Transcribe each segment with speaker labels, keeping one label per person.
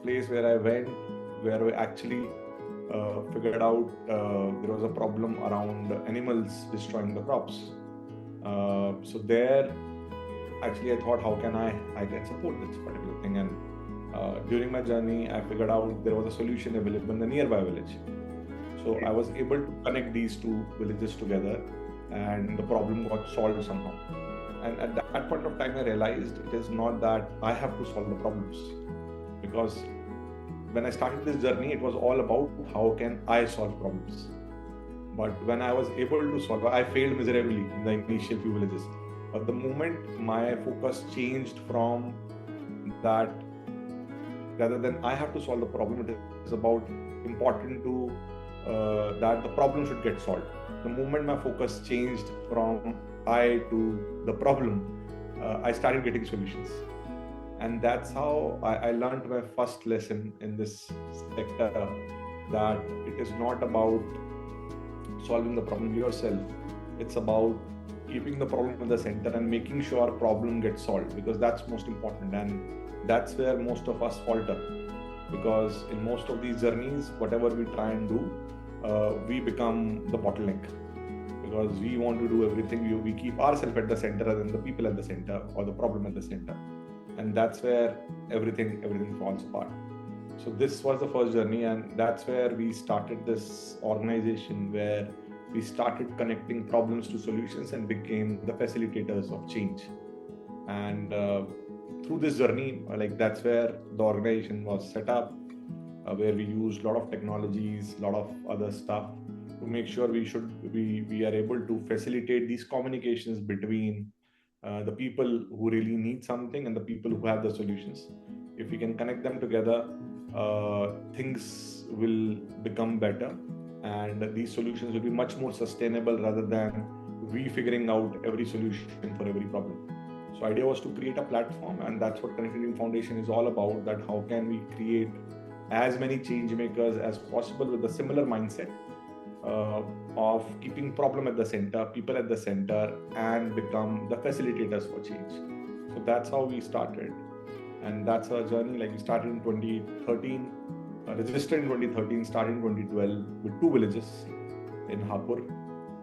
Speaker 1: place where I went, where we actually figured out there was a problem around animals destroying the crops. So there, actually, I thought, how can I can support this particular thing? And during my journey, I figured out there was a solution available in the nearby village. So I was able to connect these two villages together, and the problem got solved somehow. And at that point of time, I realized it is not that I have to solve the problems, because when I started this journey, it was all about how can I solve problems. But when I was able to solve, I failed miserably in the initial few villages. But the moment my focus changed from that, rather than I have to solve the problem, it is about important to that the problem should get solved. The moment my focus changed from I to the problem, I started getting solutions. And that's how I learned my first lesson in this sector, that it is not about solving the problem yourself. It's about keeping the problem in the center and making sure problem gets solved, because that's most important. And that's where most of us falter, because in most of these journeys, whatever we try and do, we become the bottleneck, because we want to do everything. We keep ourselves at the center rather than the people at the center or the problem at the center. And that's where everything falls apart. So this was the first journey, and that's where we started this organization, where we started connecting problems to solutions and became the facilitators of change. And through this journey, like, that's where the organization was set up, where we used a lot of technologies, a lot of other stuff to make sure we are able to facilitate these communications between the people who really need something and the people who have the solutions. If we can connect them together, things will become better, and these solutions will be much more sustainable rather than we figuring out every solution for every problem. So idea was to create a platform, and that's what Connecting Foundation is all about, that how can we create as many change makers as possible with a similar mindset of keeping problem at the center, people at the center, and become the facilitators for change. So that's how we started. And that's our journey. Like, we started in 2013, registered in 2013, started in 2012 with 2 villages in Hapur.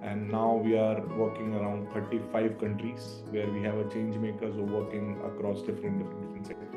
Speaker 1: And now we are working around 35 countries, where we have a change makers who are working across different sectors.